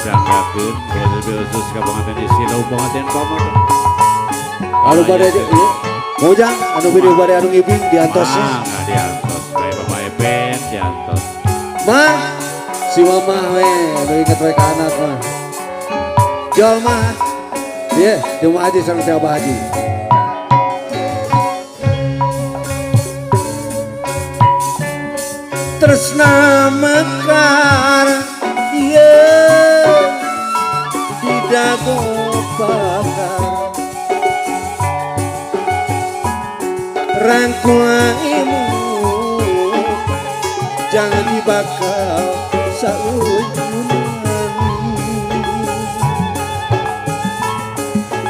disangkakeun lebih khusus ka pengantin istilah pengantin pamer. Anu bade Mojang anu video bade anu ngibing diantosnya. Nah diantos bae Bapak Epen diantos. Mah si mama we inget we ka anak mah. Jol mah. Ieu cuma Haji sareng teh Abah Haji. Tresna mekar di dago bakar rangkulaimu jangan dibakar saujunan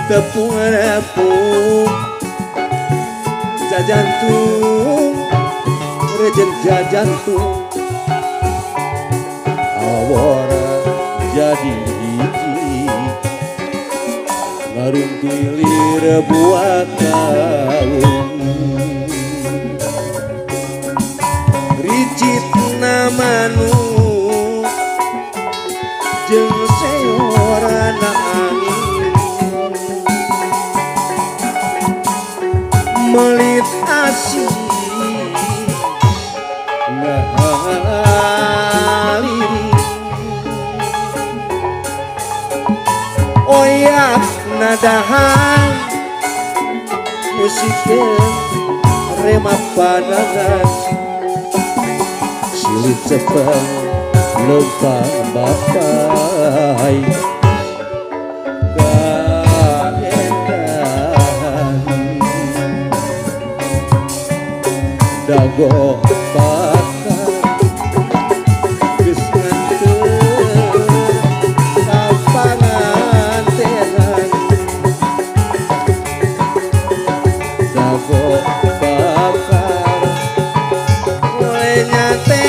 tepung-tepung jajantung rejen jajantung awara jadi hiji ngarungkilir buat kaum ricit namanu jeung seorana angin melit asih ngaliri oyak nadahan musikeun rema pandangan silit cepeng lempang bapai kaedan dago bakar geus nganteur ka pangantenan dago bakar mulai nyate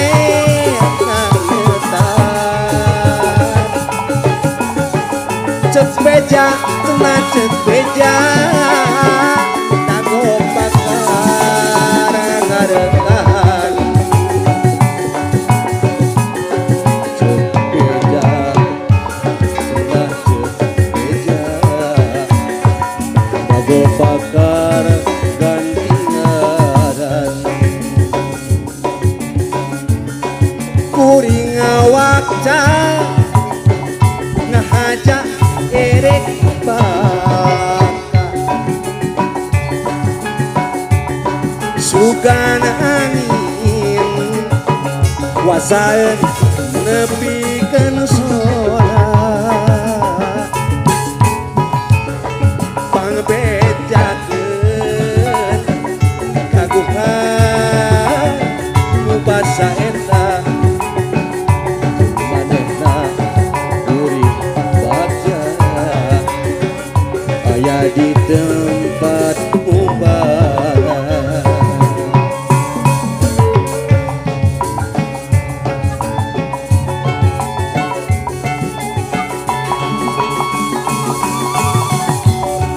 cek beja tenang cek beja dago bakar ngarengan cek beja tenang cek beja dago bakar gandingan kuring ngawakca ngahaja erek bakar sugan angin wasaen nepikeun solat pangbejakeun kaguhan nu basa eta manehna kuring baca aya di tempat umbaran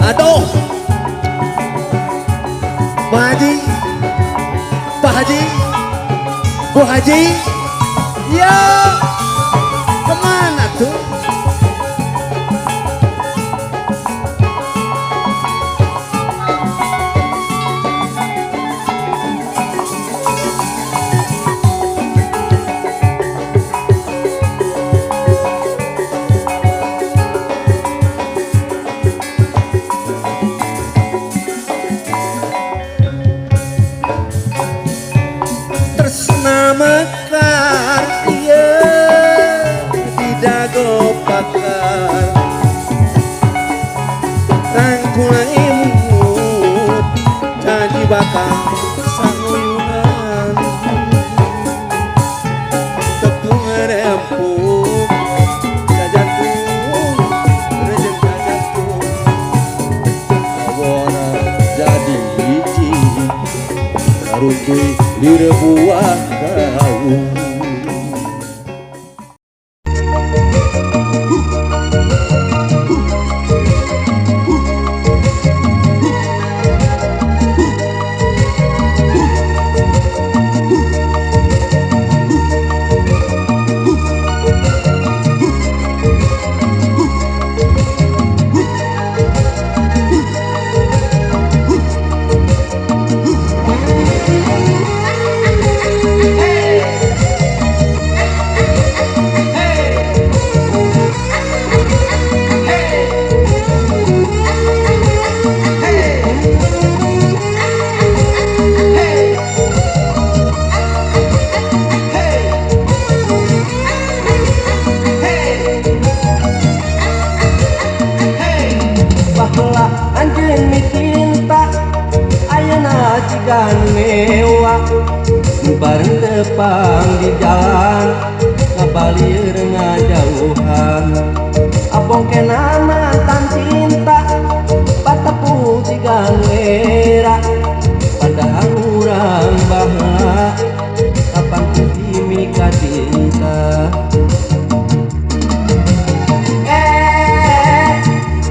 aduh Pak Haji Pak Haji Bu Haji ya kemana tuh tresna mekar di dago bakar rangkulan imut jadi bakar sanguyunan tepung rempuk jajantung rejen jajantung awara jadi hiji karungkuy lire buah kaum bareng tepang di jalan ngabalir ngajauhan abong kena mantan cinta batapu tigang era padahal urang baheula kapan kimi ka cinta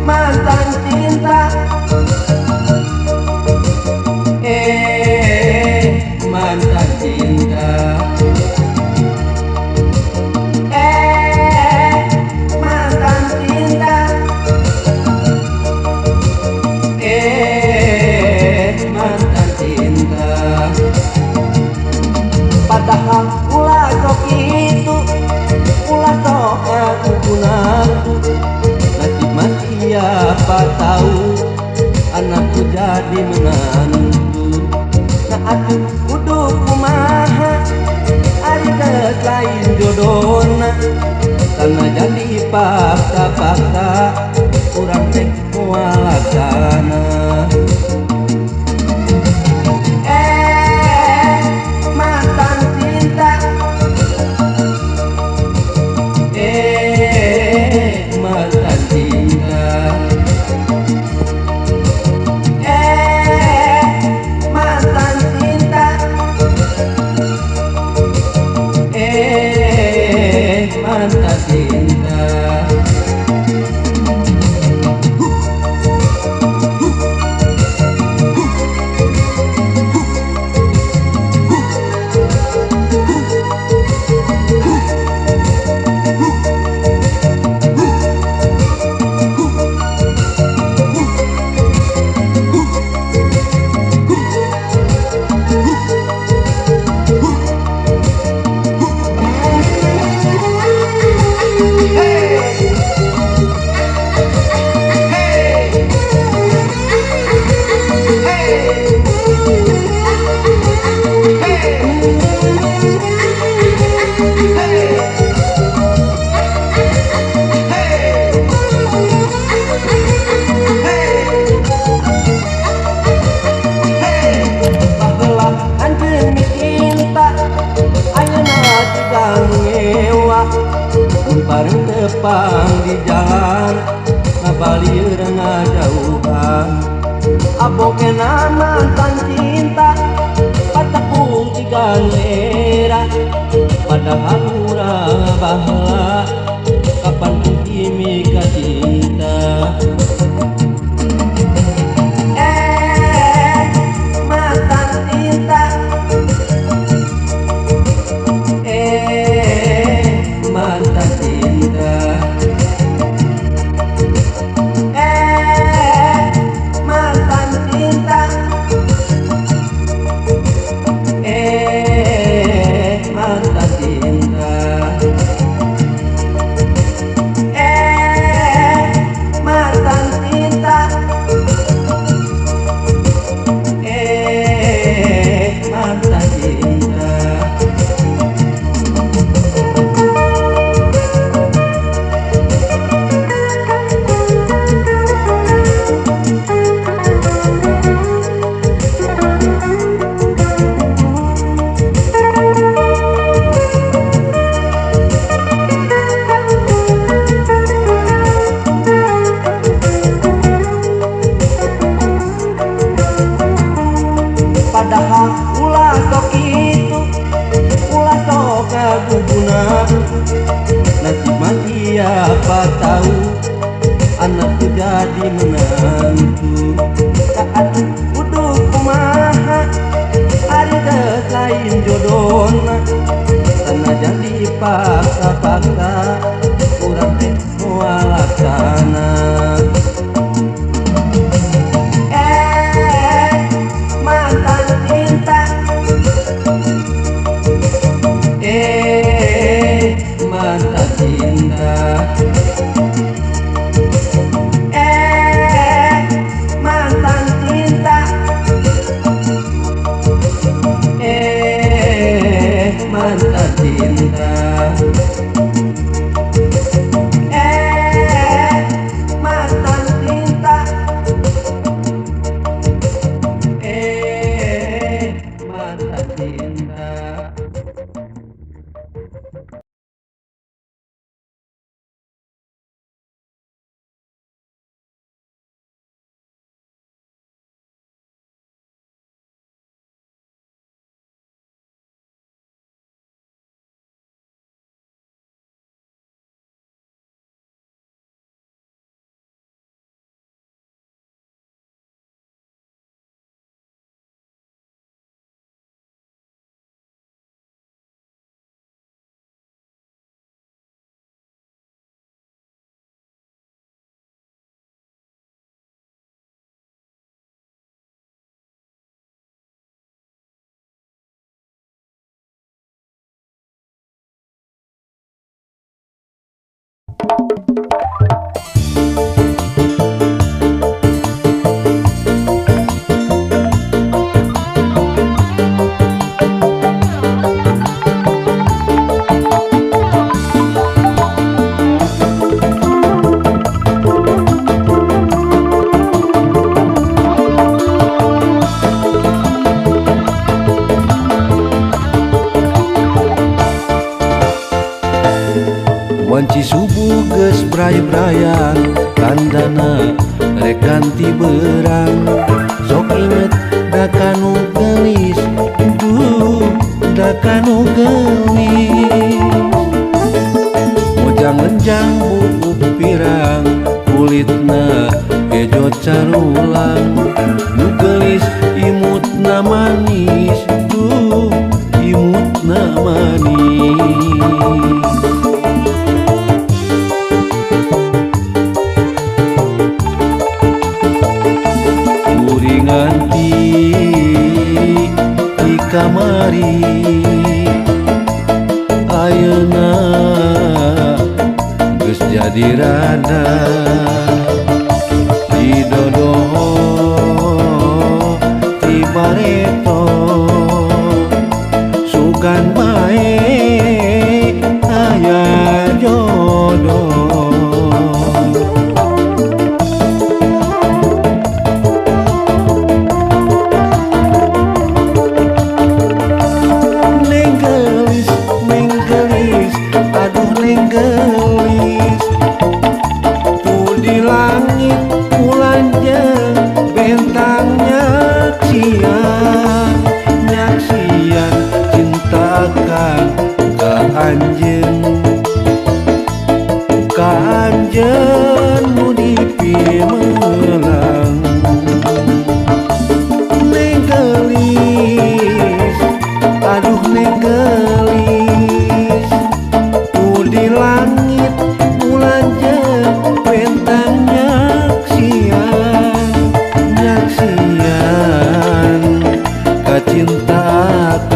mantan cinta mantan cinta mantan cinta mantan cinta padahal ulah sok itu ulah sok aku gunaku nasib mah siapa tahu anakku jadi menantu nah atuh kudu kumaha ari geus lain jodona karena jadi paksa-paksa urang teh moal laksana mantan cinta mantan cinta mantan cinta mantan cinta bareng tepang di jalan ngabalir ngajauhan abong kena mantan cinta patapung tigang era padahal urang baheula kapan kimi ka cinta mantan cinta mantan cinta mantan cinta mantan cinta mantan cinta mantan cinta padahal ulah sok itu ulah sok ngaguguna nasib mah siapa tahu anakku jadi menantu saat kudu kumaha ari geus lain jodona karena jadi paksa-paksa urang teh moal laksana mantan cinta mantan cinta mantan cinta mantan cinta mantan cinta mantan cinta Wanci subuh geus bray-brayan kandana rek ganti berang sok inget da kanu gelis da kanu gelis mojang lenjang buuk pirang kulitna ejot carulang nu gelis imutna manis imutna manis nganti di kamari ayeuna geus jadi rada di dodoho di bareto sugan bae aya jodoh gelis tuh di langit bulan jeung bentang nyaksian cintakan ka anjeun nu dipimelang neng gelis aduh neng gelis di langit bulan jeung bentang nyaksian kacintakan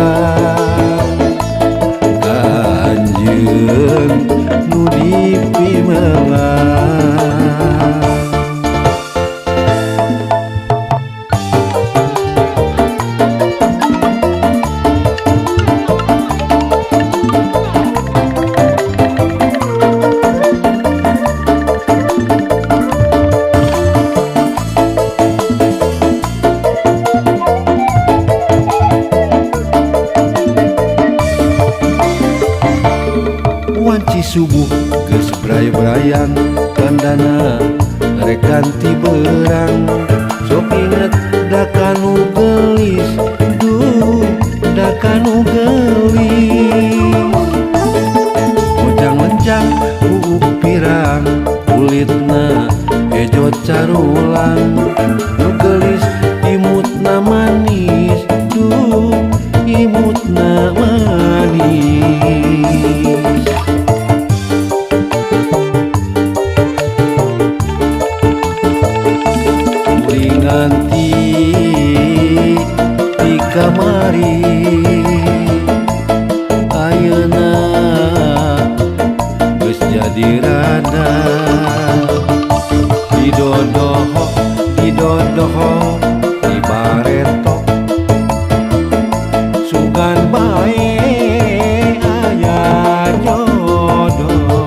ka anjeun nu dipimelang wanci subuh geus bray-brayan kandana rek ganti berang sok inget da kanu gelis da kanu gelis mojang lenjang buuk pirang kulitna ejot carulang nu gelis imutna manis imutna manis nganti di kamari ayeuna geus jadi rada di dodoho di bareto sugan bae aya jodoh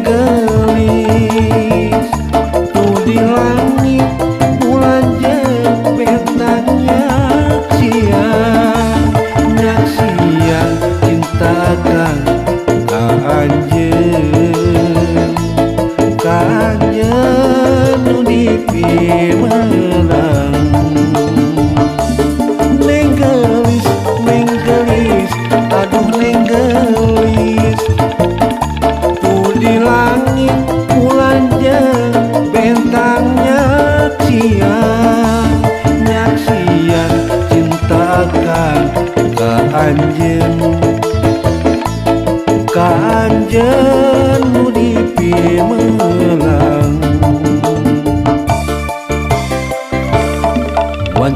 gelis tuh di langit bulan jeung bentang nyaksian cintakan ka anjeun nu dipimelang neng gelis aduh neng gelis di langit bulan jeung bentang nyaksian cintakan ka anjeun nu dipimelang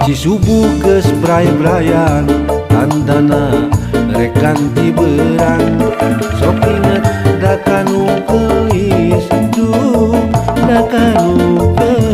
Si subuh geus bray-brayan tandana rekan tiberang sok inget da kanu geus duh da kanu geus.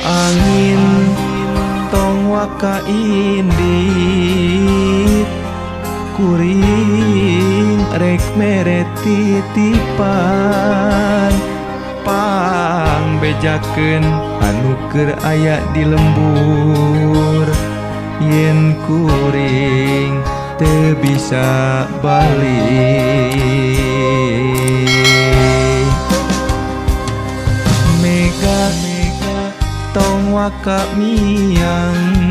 Angin tong waka indit kuring rek mere titipan pang bejakeun anu keur aya di lembur yen kuring teu bisa balik. Mega tong waka miang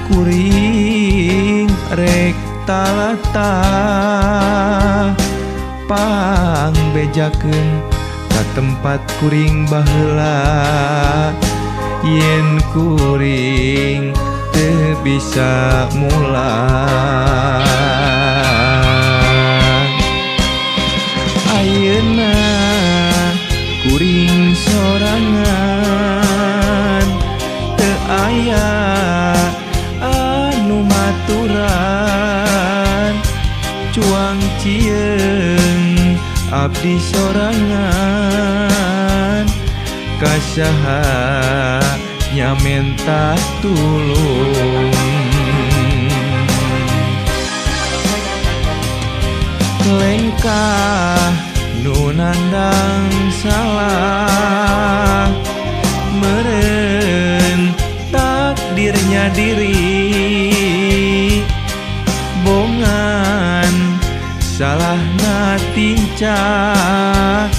kuring rek talata pang bejakeun ka tempat kuring baheula yen kuring teu bisa mulang. Ayeuna kuring sorangan teu aya anu maturan cuang cieung abdi sorangan kasaha nya minta tulung. Lengkah nu nandang salah meureun takdirnya diri bongan salahna tincak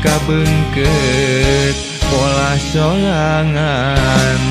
kabeungkeut pola sorangan.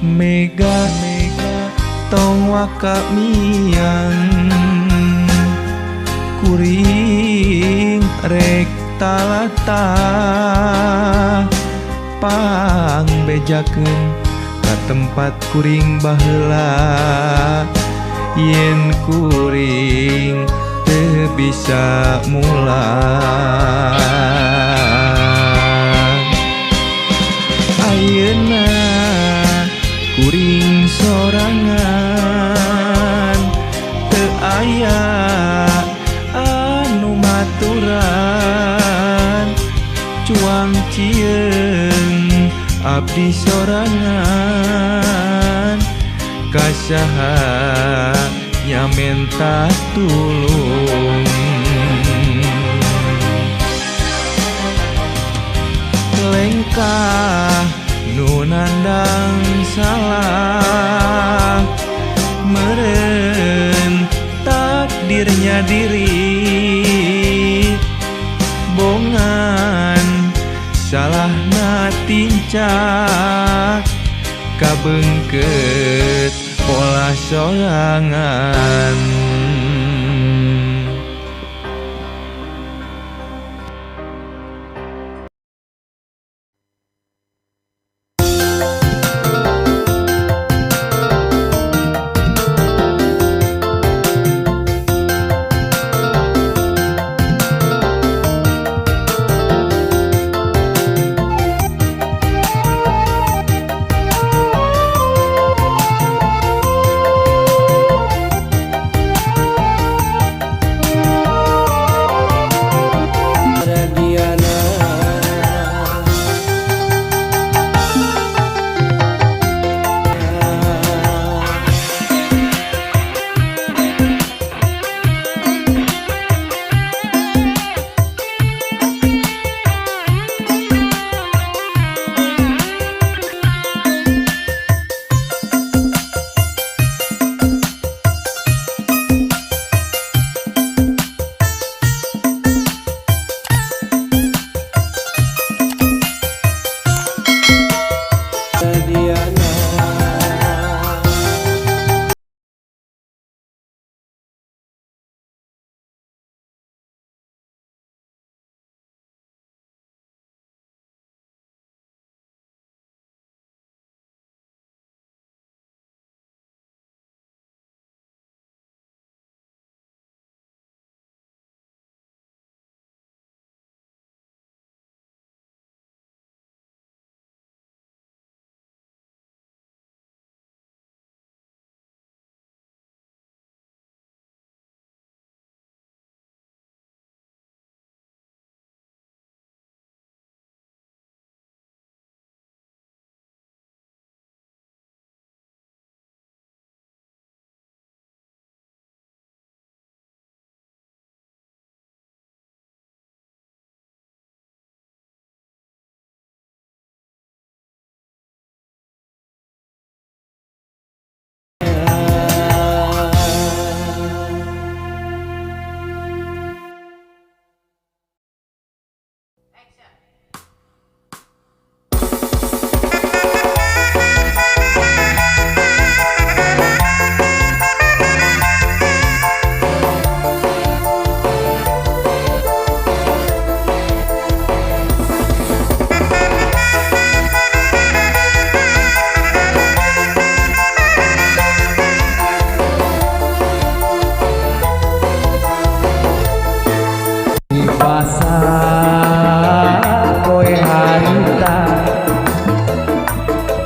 Mega tong waka miang kuring rek talata pang bejakeun ka tempat kuring baheula yen kuring teu bisa mulang. Ayeuna kuring sorangan teu aya anu maturan cuang cieung abdi sorangan kasaha nya minta tulung. Lengkah nu nandang salah meureun takdirnya diri bongan salah natincak kabengket pola sorangan.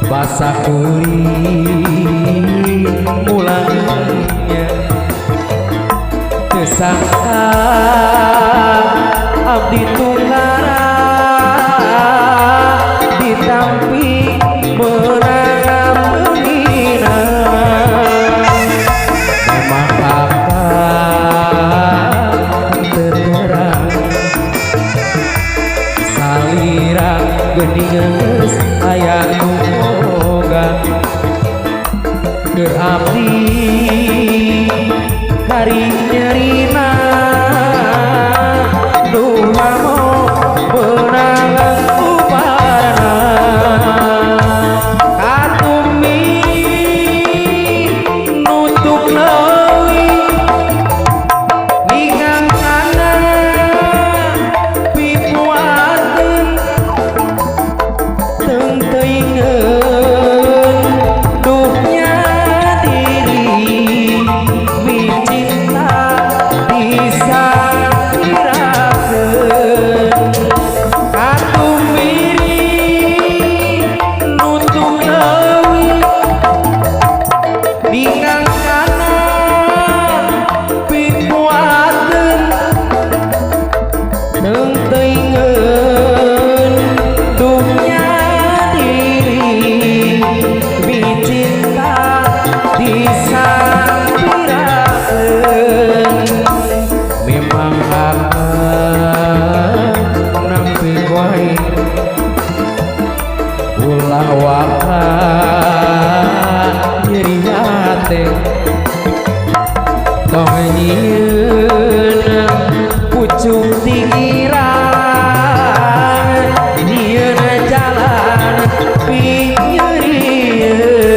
Basa kuring mulanya kesangka abdi tunggara ditampi menang menina memang akan terterang salirang geninges aya nu abdi hari nyerina dua mau benangan upana katumi nutuk lewi ningang kana pipuakeun teu teuingeun duhnya ulah waka nyeri hati tong nyieun pucuk pikiran nyieun jalan pinggirieun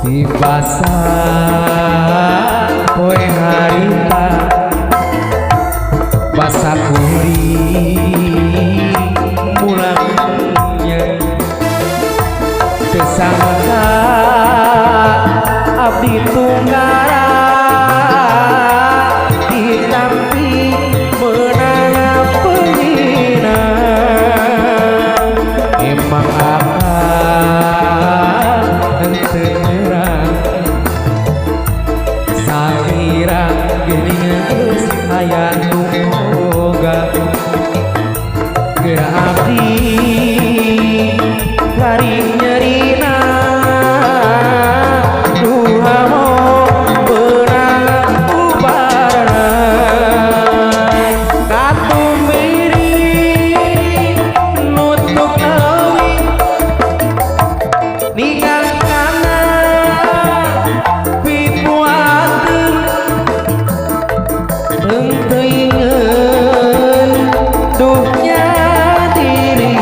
di basah poe harita basah kuring mulangnya kesangka abdi tunggara ditampi menang penghina emang akan terang sakira geuning geus aya nu boga geura abdi garing nyerina duha beurang bubarna katumbiri nutuk leuwih ningang kana pipuakeun teu teuingeun duhnya diri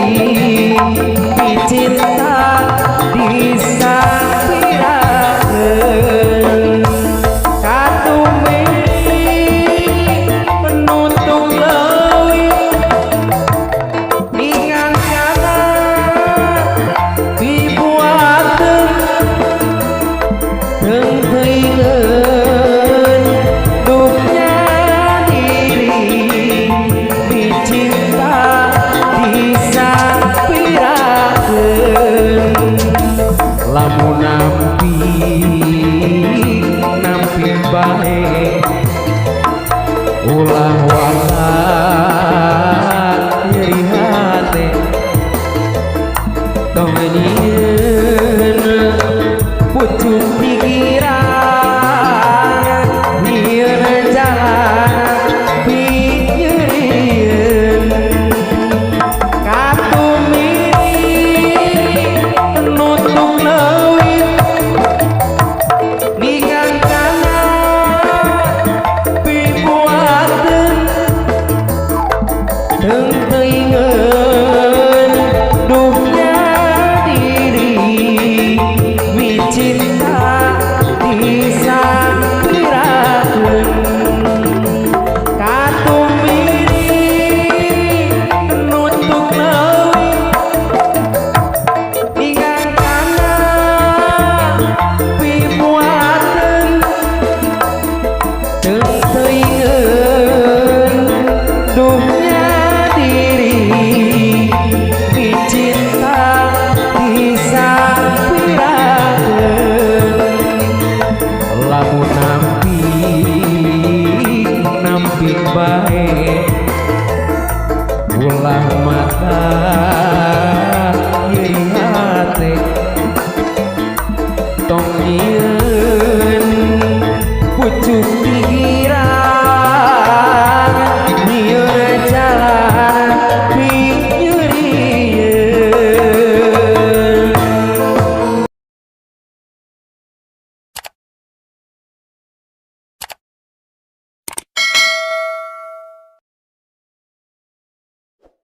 dicinta disampirakeun katumbiri penutup leuwih ningang kana pipuakeun teu teuingeun duhnya diri dicinta disampirakeun lamun nampi bae ulah wakat nyeri hate tong nyieun pucuk pikiran nyieun jalan pinggirieun katumbiri nutuk leuwih ningang kana pipuakeun teu teuingeun duhnya diri micinta disampirakeun katumbiri nutuk leuwih ningang kana pipuakeun teu